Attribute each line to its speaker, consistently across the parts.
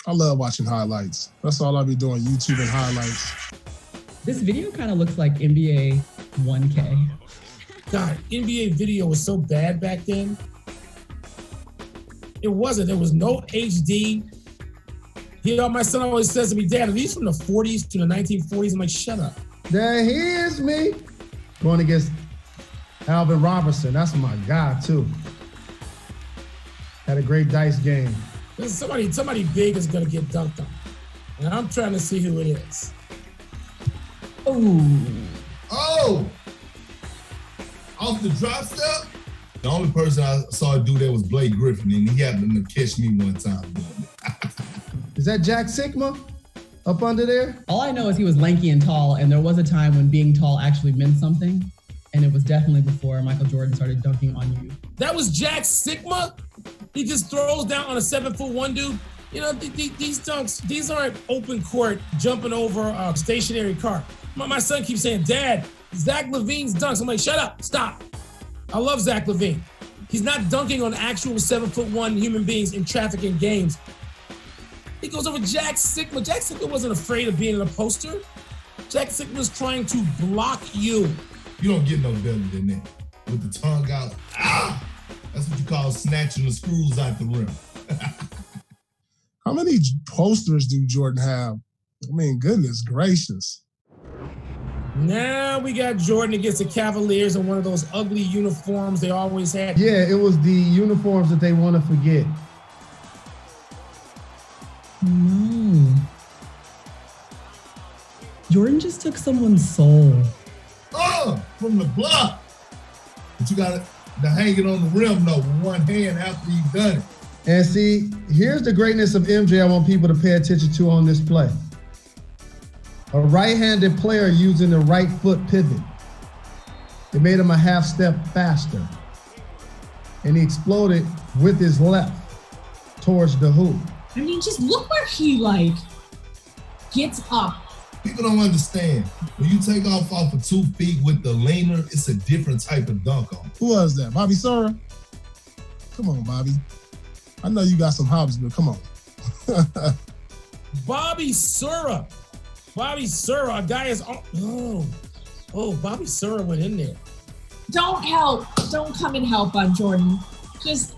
Speaker 1: I love watching highlights. That's all I'll be doing, YouTube and highlights.
Speaker 2: This video kind of looks like NBA 1K.
Speaker 3: God, NBA video was so bad back then. It wasn't. There was no HD. My son always says to me, Dad, are these from the 40s to the 1940s? I'm like, shut up.
Speaker 4: There he is, me. Going against Alvin Robertson. That's my guy, too. Had a great dice game.
Speaker 3: Somebody big is going to get dunked on. And I'm trying to see who it is.
Speaker 5: Oh! Off the drop step? The only person I saw do that was Blake Griffin, and he happened to catch me one time doing it.
Speaker 4: Is that Jack Sigma up under there?
Speaker 2: All I know is he was lanky and tall, and there was a time when being tall actually meant something, and it was definitely before Michael Jordan started dunking on you.
Speaker 3: That was Jack Sigma? He just throws down on a 7'1" dude. You know, these dunks, these aren't open court jumping over a stationary car. My son keeps saying, Dad, Zach LaVine's dunks. I'm like, shut up, stop. I love Zach LaVine. He's not dunking on actual 7'1" human beings in traffic in games. He goes over Jack Sigma. Jack Sigma wasn't afraid of being in a poster. Jack Sigma's trying to block you.
Speaker 5: You don't get no better than that. With the tongue out, that's what you call snatching the screws out the rim.
Speaker 1: How many posters do Jordan have? I mean, goodness gracious.
Speaker 3: Now we got Jordan against the Cavaliers in one of those ugly uniforms they always had.
Speaker 4: Yeah, it was the uniforms that they want to forget.
Speaker 2: No. Jordan just took someone's soul.
Speaker 5: From the block. But you got to hang it on the rim, though, with one hand after you've done it.
Speaker 4: And see, here's the greatness of MJ I want people to pay attention to on this play. A right-handed player using the right foot pivot. It made him a half step faster. And he exploded with his left towards the hoop.
Speaker 6: I mean, just look where he, gets up.
Speaker 5: People don't understand. When you take off of 2 feet with the leaner, it's a different type of dunk on.
Speaker 1: Who was that? Bobby Sura? Come on, Bobby. I know you got some hobbies, but come on.
Speaker 3: Bobby Sura. Bobby Sura, a guy is... Bobby Sura went in there.
Speaker 6: Don't help. Don't come and help on Jordan. Just,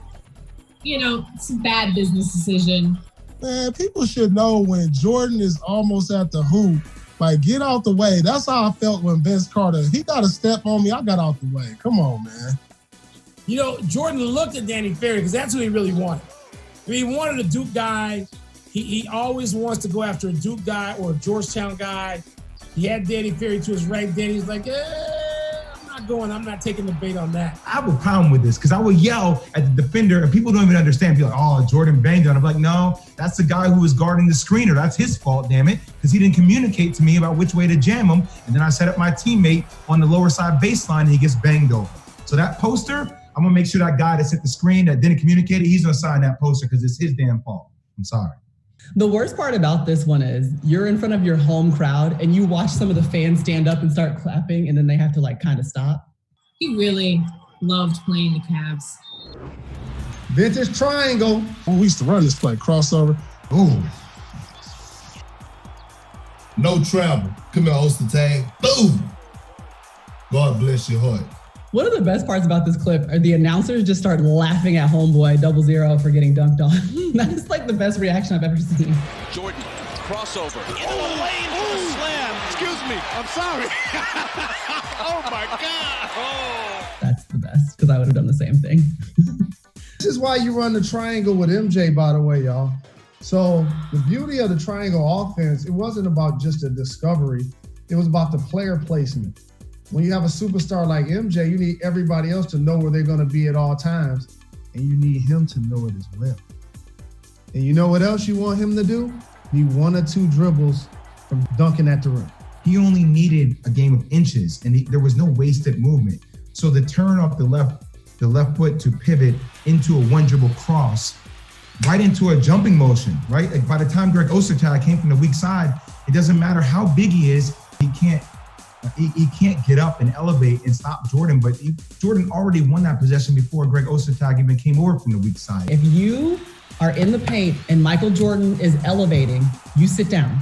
Speaker 6: it's a bad business decision.
Speaker 1: Man, people should know when Jordan is almost at the hoop, get out the way. That's how I felt when Vince Carter, he got a step on me, I got out the way. Come on, man.
Speaker 3: Jordan looked at Danny Ferry because that's who he really wanted. I mean, he wanted a Duke guy. He always wants to go after a Duke guy or a Georgetown guy. He had Danny Ferry to his right. Danny's like, I'm not taking the bait on that.
Speaker 7: I have a problem with this because I would yell at the defender and people don't even understand. Be like, oh, Jordan banged on. I'm like, no, that's the guy who was guarding the screener. That's his fault, damn it, because he didn't communicate to me about which way to jam him. And then I set up my teammate on the lower side baseline and he gets banged over. So that poster, I'm going to make sure that guy that set the screen that didn't communicate it, he's going to sign that poster because it's his damn fault. I'm sorry.
Speaker 2: The worst part about this one is you're in front of your home crowd and you watch some of the fans stand up and start clapping and then they have to kind of stop.
Speaker 6: He really loved playing the Cavs.
Speaker 4: Vintage triangle.
Speaker 1: We used to run this play, crossover.
Speaker 5: Ooh. No travel. Come here, Oster Tag. Boom. God bless your heart.
Speaker 2: One of the best parts about this clip are the announcers just start laughing at homeboy 0-0 for getting dunked on. That's the best reaction I've ever seen.
Speaker 8: Jordan, crossover, into the lane for the slam. Excuse me, I'm sorry. Oh my God. Oh.
Speaker 2: That's the best, because I would have done the same thing.
Speaker 4: This is why you run the triangle with MJ, by the way, y'all. So the beauty of the triangle offense, it wasn't about just a discovery. It was about the player placement. When you have a superstar like MJ, you need everybody else to know where they're going to be at all times, and you need him to know it as well. And you know what else you want him to do? Need 1 or 2 dribbles from dunking at the rim.
Speaker 7: He only needed a game of inches, and there was no wasted movement. So the turn off the left foot to pivot into a 1-dribble cross, right into a jumping motion, right? By the time Greg Ostertag came from the weak side, it doesn't matter how big he is, he can't get up and elevate and stop Jordan. But Jordan already won that possession before Greg Ostertag even came over from the weak side.
Speaker 2: If you are in the paint and Michael Jordan is elevating, you sit down.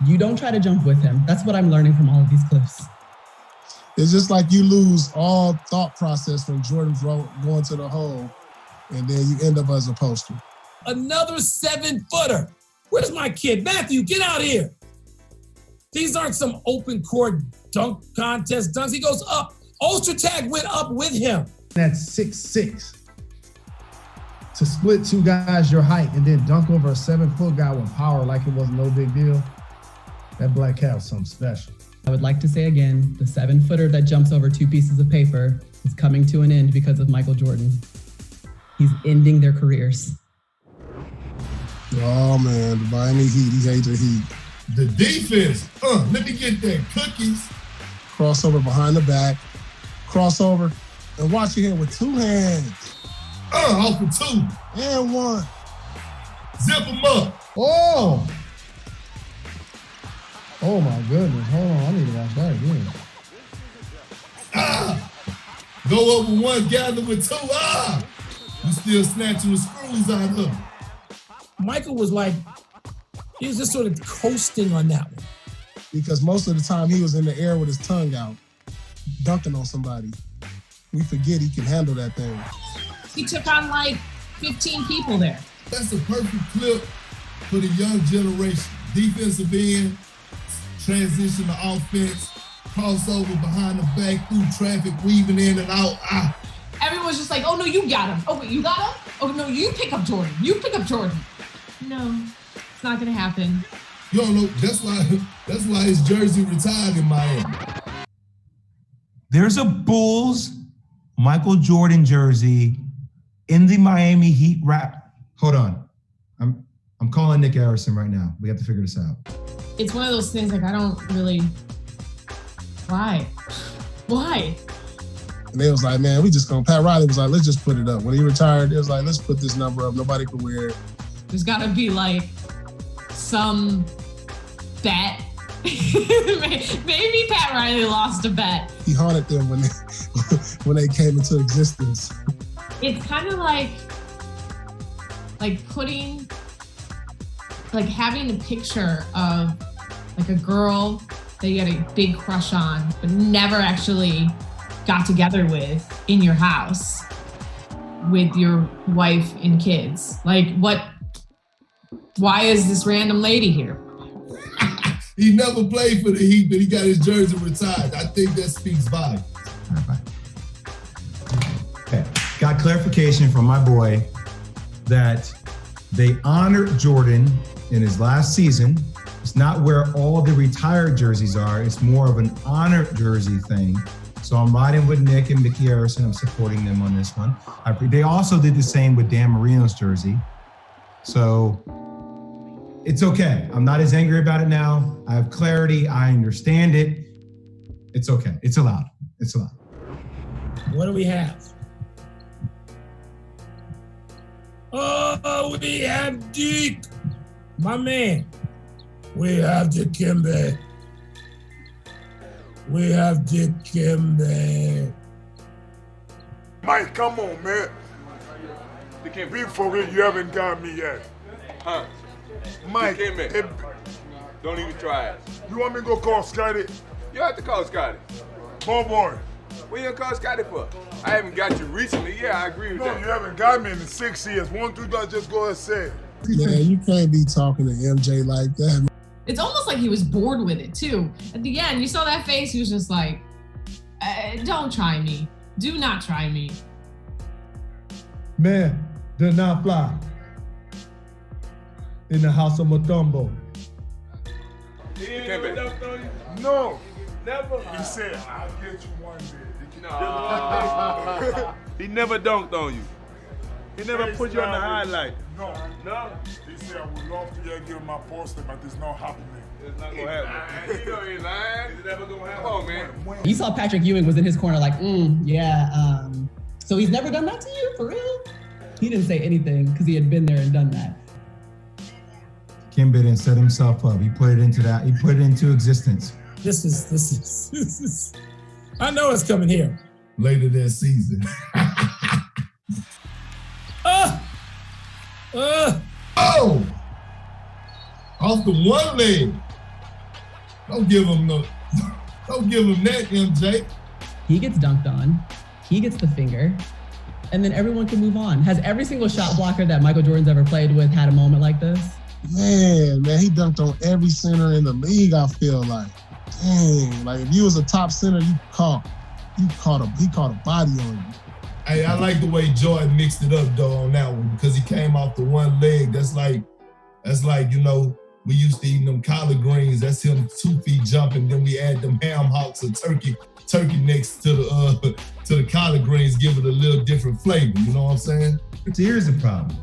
Speaker 2: You don't try to jump with him. That's what I'm learning from all of these clips.
Speaker 1: It's just like you lose all thought process when Jordan's going to the hole, and then you end up as a poster.
Speaker 3: Another 7-footer. Where's my kid? Matthew, get out here. These aren't some open court dunk contest dunks. He goes up. Ultratag went up with him.
Speaker 4: That's 6'6". To split two guys your height and then dunk over a 7-foot guy with power like it was no big deal, that black cat was something special.
Speaker 2: I would like to say again, the 7-footer that jumps over 2 pieces of paper is coming to an end because of Michael Jordan. He's ending their careers.
Speaker 1: Oh man, the Miami Heat, he hates the Heat.
Speaker 5: The defense, let me get that cookies.
Speaker 1: Crossover behind the back, crossover, and watch it here with 2 hands.
Speaker 5: Off for 2.
Speaker 1: And 1.
Speaker 5: Zip them up.
Speaker 4: Oh! Oh my goodness, hold on, I need to watch that again.
Speaker 5: Go over 1, gather with 2. You still snatching the screws out of them.
Speaker 3: Michael was like, he was just sort of coasting on that one.
Speaker 1: Because most of the time he was in the air with his tongue out, dunking on somebody. We forget he can handle that thing.
Speaker 6: He took on like 15 people there.
Speaker 5: That's a perfect clip for the young generation. Defensive end, transition to offense, crossover behind the back, through traffic, weaving in and out.
Speaker 6: Everyone's just like, oh no, you got him. Oh, wait, you got him? Oh no, you pick up Jordan. You pick up Jordan. No, it's not gonna happen.
Speaker 5: You don't know, that's why his jersey retired in Miami.
Speaker 7: There's a Bulls Michael Jordan jersey in the Miami Heat wrap. Hold on. I'm calling Nick Harrison right now. We have to figure this out.
Speaker 6: It's one of those things like I don't really. Why?
Speaker 1: And they was like, man, we just gonna, Pat Riley was like, let's just put it up. When he retired, it was like, let's put this number up. Nobody could wear it.
Speaker 6: There's gotta be like some bet. Maybe Pat Riley lost a bet.
Speaker 1: He haunted them when they came into existence.
Speaker 6: It's kind of like putting, like having a picture of like a girl that you had a big crush on, but never actually got together with in your house with your wife and kids. Like why is this random lady here?
Speaker 5: He never played for the Heat, but he got his jersey retired. I think that speaks volumes.
Speaker 7: All right, bye. Okay, got clarification from my boy that they honored Jordan in his last season. It's not where all the retired jerseys are. It's more of an honored jersey thing. So I'm riding with Nick and Mickey Harrison. I'm supporting them on this one. They also did the same with Dan Marino's jersey. So it's okay. I'm not as angry about it now. I have clarity. I understand it. It's okay. It's allowed. It's allowed.
Speaker 3: What do we have? Oh, we have Deke, my man. We have Dikembe. We have Dikembe.
Speaker 9: Mike, come on, man. Dikembe. Be for real, you haven't got me yet.
Speaker 10: Huh?
Speaker 9: Mike,
Speaker 10: don't even try it.
Speaker 9: You want me to go call Scotty?
Speaker 10: You have to call Scotty.
Speaker 9: Boy.
Speaker 10: What you gonna call Scotty for? I haven't got you recently. Yeah, I agree with that.
Speaker 9: No, you haven't got me in 6 years. 1, 2, just go and say it.
Speaker 1: Man, you can't be talking to MJ like that.
Speaker 6: It's almost like he was bored with it too. At the end, you saw that face, he was just like, don't try me. Do not try me.
Speaker 4: Man, did not fly. In the house of Mutombo.
Speaker 10: He never dunked on you?
Speaker 9: No.
Speaker 10: Never?
Speaker 9: He said, I'll get you one day.
Speaker 10: No. He never dunked on you. He never put you on the highlight.
Speaker 9: No.
Speaker 10: No?
Speaker 9: He said, I would love to give him my poster, but it's not happening.
Speaker 10: It's not gonna happen. You know he's lying. It's never gonna happen. Come on, man.
Speaker 2: You saw Patrick Ewing was in his corner like, yeah. So he's never done that to you, for real? He didn't say anything because he had been there and done that.
Speaker 7: Dikembe didn't set himself up. He put it into that. He put it into existence.
Speaker 3: This is. I know it's coming here.
Speaker 5: Later that season. Oh! Off the one leg. Don't give him that, MJ.
Speaker 2: He gets dunked on. He gets the finger. And then everyone can move on. Has every single shot blocker that Michael Jordan's ever played with had a moment like this?
Speaker 1: Man, he dunked on every center in the league, I feel like. Dang, like if you was a top center, he caught a body on you.
Speaker 5: Hey, I like the way Jordan mixed it up though on that one because he came off the one leg. That's like, you know, we used to eat them collard greens. That's him 2 feet jumping. Then we add them ham hocks or turkey next to the collard greens, give it a little different flavor. You know what I'm saying?
Speaker 7: So here's the problem.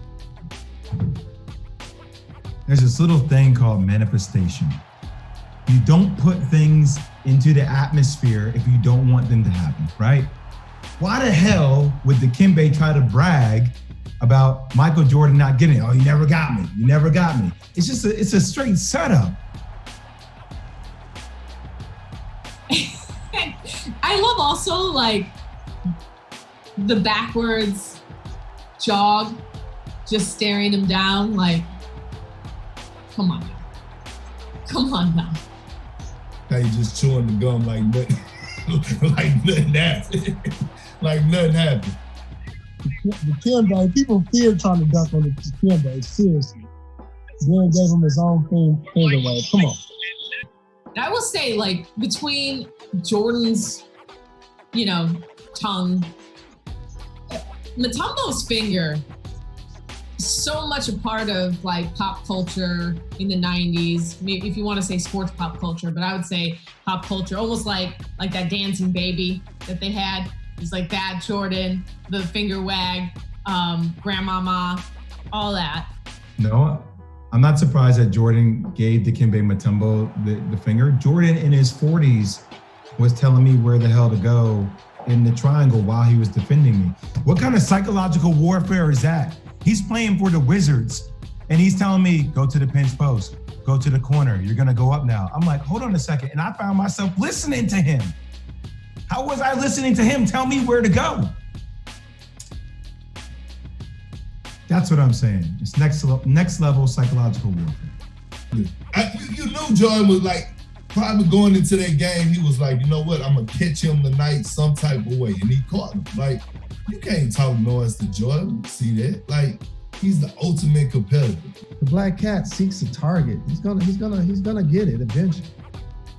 Speaker 7: There's this little thing called manifestation. You don't put things into the atmosphere if you don't want them to happen, right? Why the hell would Dikembe try to brag about Michael Jordan not getting it? Oh, you never got me. You never got me. It's a straight setup.
Speaker 6: I love also like the backwards jog, just staring him down like, come on now.
Speaker 5: Now you just chewing the gum like nothing, like nothing happened. Like nothing happened.
Speaker 1: Dikembe, people fear trying to dunk on Dikembe, seriously. Then gave him his own finger wave. Come on.
Speaker 6: I will say, like, between Jordan's, you know, tongue, Mutombo's finger, so much a part of like pop culture in the 90s, maybe if you want to say sports pop culture, but I would say pop culture, almost like that dancing baby that they had. It's like that, Jordan, the finger wag, grandmama, all that.
Speaker 7: No, I'm not surprised that Jordan gave Dikembe Mutombo the finger. Jordan in his 40s was telling me where the hell to go in the triangle while he was defending me. What kind of psychological warfare is that? He's playing for the Wizards and he's telling me, go to the pinch post, go to the corner, you're gonna go up now. I'm like, hold on a second. And I found myself listening to him. How was I listening to him tell me where to go? That's what I'm saying. It's next level psychological warfare.
Speaker 5: You knew Jordan was like, probably going into that game, he was like, you know what, I'm gonna catch him tonight some type of way. And he caught him. Like, you can't talk noise to Jordan. See that? Like, he's the ultimate competitor.
Speaker 4: The black cat seeks a target. He's gonna get it eventually.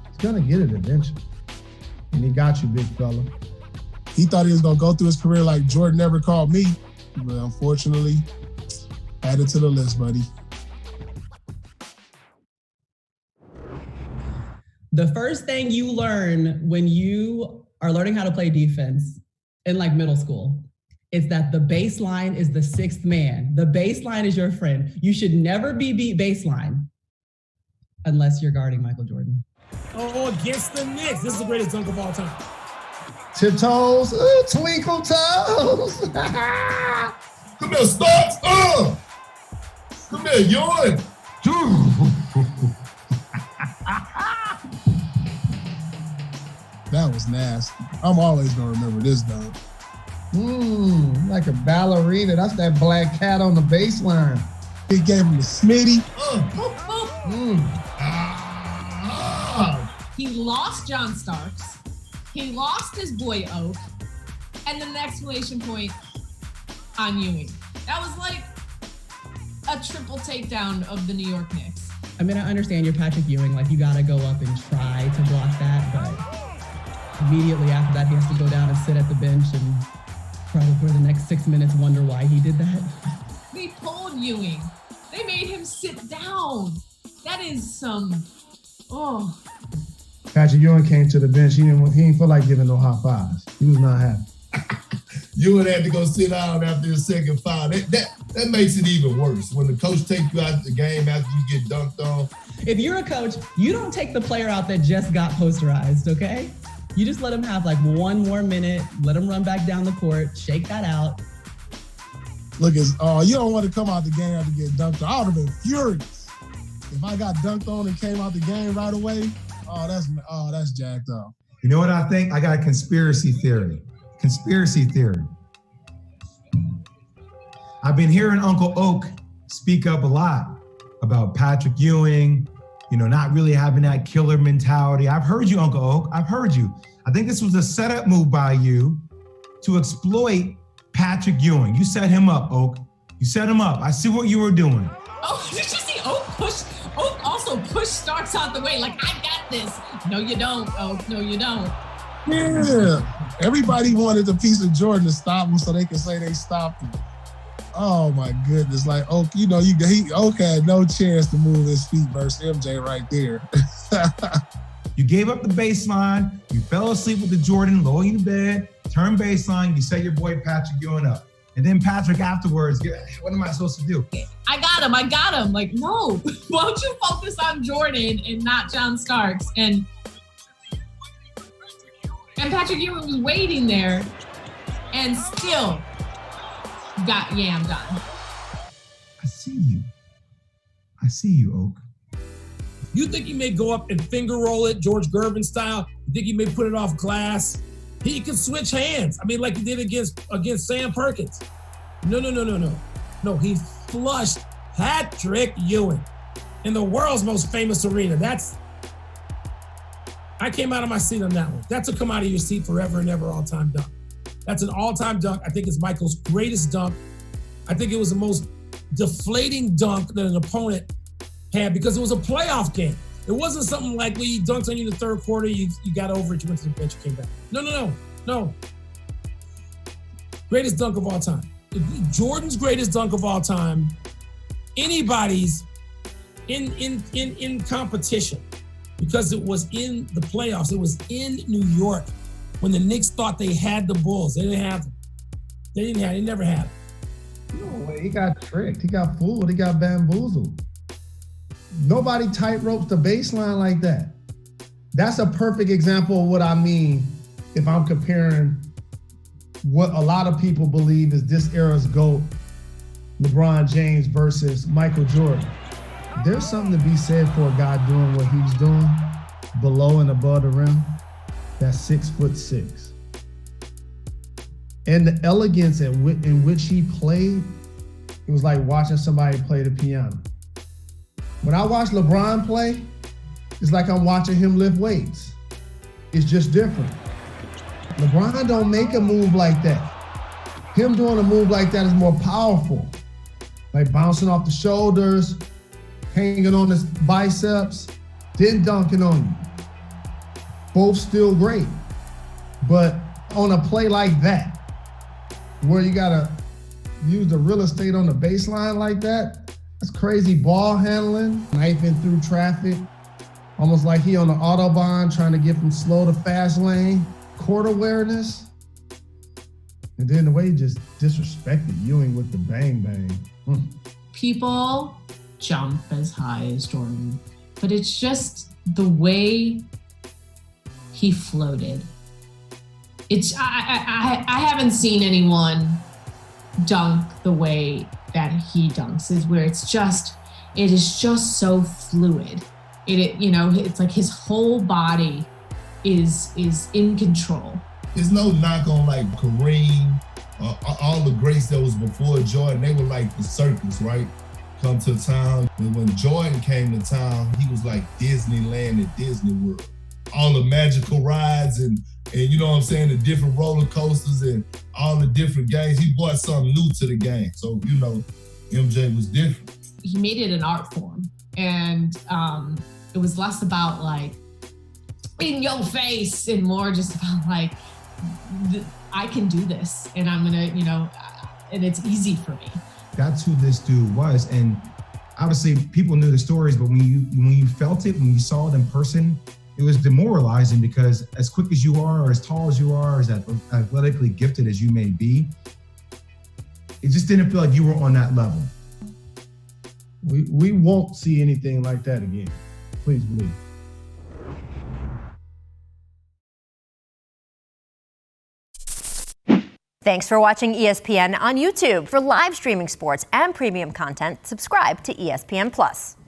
Speaker 4: He's gonna get it eventually. And he got you, big fella.
Speaker 1: He thought he was gonna go through his career like Jordan never called me, but unfortunately, added to the list, buddy.
Speaker 2: The first thing you learn when you are learning how to play defense in like middle school is that the baseline is the sixth man. The baseline is your friend. You should never be beat baseline unless you're guarding Michael Jordan.
Speaker 3: Oh, against the Knicks. This is the greatest dunk of all time.
Speaker 4: Tiptoes, ooh, twinkle toes.
Speaker 5: Come here, Starks. Come here, Ewing.
Speaker 1: That was nasty. I'm always gonna remember this dunk.
Speaker 4: Like a ballerina. That's that black cat on the baseline.
Speaker 1: He gave him the Smitty.
Speaker 6: He lost John Starks. He lost his boy Oak. And then the exclamation point on Ewing. That was like a triple takedown of the New York Knicks.
Speaker 2: I mean, I understand you're Patrick Ewing, like you gotta go up and try to block that, but immediately after that, he has to go down and sit at the bench and probably for the next 6 minutes wonder why he did that.
Speaker 6: They pulled Ewing. They made him sit down. That is some,
Speaker 4: Patrick Ewing came to the bench. He didn't feel like giving no high fives. He was not happy.
Speaker 5: Ewing had to go sit down after the second foul. That makes it even worse. When the coach takes you out of the game after you get dunked on.
Speaker 2: If you're a coach, you don't take the player out that just got posterized, okay? You just let him have like one more minute, let him run back down the court, shake that out.
Speaker 1: Look, you don't want to come out the game after get dunked on. I would have been furious if I got dunked on and came out the game right away. That's jacked up.
Speaker 7: You know what I think? I got a conspiracy theory. I've been hearing Uncle Oak speak up a lot about Patrick Ewing, not really having that killer mentality. I've heard you, Uncle Oak. I've heard you. I think this was a setup move by you to exploit Patrick Ewing. You set him up, Oak. You set him up. I see what you were doing.
Speaker 6: Oh, did you see Oak push? Oak also pushed Starks out the way. Like, I got this. No, you don't, Oak. No, you don't.
Speaker 1: Yeah. Everybody wanted a piece of Jordan to stop him so they could say they stopped him. Oh my goodness. Like, Oak, Oak had no chance to move his feet versus MJ right there.
Speaker 7: You gave up the baseline. You fell asleep with the Jordan, low in the bed, turn baseline. You set your boy Patrick Ewing up. And then Patrick afterwards, what am I supposed to do?
Speaker 6: I got him. Like, no, why don't you focus on Jordan and not John Starks? And Patrick Ewing was waiting there and still got yammed on.
Speaker 7: I see you, Oak.
Speaker 3: You think he may go up and finger roll it, George Gervin style? You think he may put it off glass? He can switch hands. I mean, like he did against Sam Perkins. No. No, he flushed Patrick Ewing in the world's most famous arena. I came out of my seat on that one. That's a come out of your seat forever and ever all-time dunk. That's an all-time dunk. I think it's Michael's greatest dunk. I think it was the most deflating dunk that an opponent had because it was a playoff game. It wasn't something like when he dunked on you in the third quarter, you got over it, you went to the bench, you came back. No. Greatest dunk of all time. Jordan's greatest dunk of all time, anybody's in competition, because it was in the playoffs. It was in New York when the Knicks thought they had the Bulls. They didn't have them. They never had them.
Speaker 4: No way, he got tricked. He got fooled. He got bamboozled. Nobody tightropes the baseline like that. That's a perfect example of what I mean if I'm comparing what a lot of people believe is this era's GOAT, LeBron James versus Michael Jordan. There's something to be said for a guy doing what he's doing below and above the rim. That's 6'6". And the elegance in which he played, it was like watching somebody play the piano. When I watch LeBron play, it's like I'm watching him lift weights. It's just different. LeBron don't make a move like that. Him doing a move like that is more powerful. Like bouncing off the shoulders, hanging on his biceps, then dunking on you. Both still great. But on a play like that, where you gotta use the real estate on the baseline like that, that's crazy ball handling, knifing through traffic, almost like he on the Autobahn trying to get from slow to fast lane, court awareness. And then the way he just disrespected Ewing with the bang bang.
Speaker 6: People jump as high as Jordan, but it's just the way he floated. I haven't seen anyone dunk the way that he dunks, is where it is just so fluid. It's like his whole body is in control.
Speaker 5: There's no knock on like Kareem, all the greats that was before Jordan. They were like the circus, right? Come to town. And when Jordan came to town, he was like Disneyland and Disney World. All the magical rides and you know what I'm saying, the different roller coasters and all the different games. He brought something new to the game. So, MJ was different.
Speaker 6: He made it an art form. And it was less about like in your face and more just about like, I can do this and I'm gonna, and it's easy for me.
Speaker 7: That's who this dude was. And obviously people knew the stories, but when you felt it, when you saw it in person, it was demoralizing because as quick as you are, or as tall as you are, as athletically gifted as you may be, it just didn't feel like you were on that level.
Speaker 4: We won't see anything like that again. Please believe.
Speaker 11: Thanks for watching ESPN on YouTube. For live streaming sports and premium content, subscribe to ESPN+.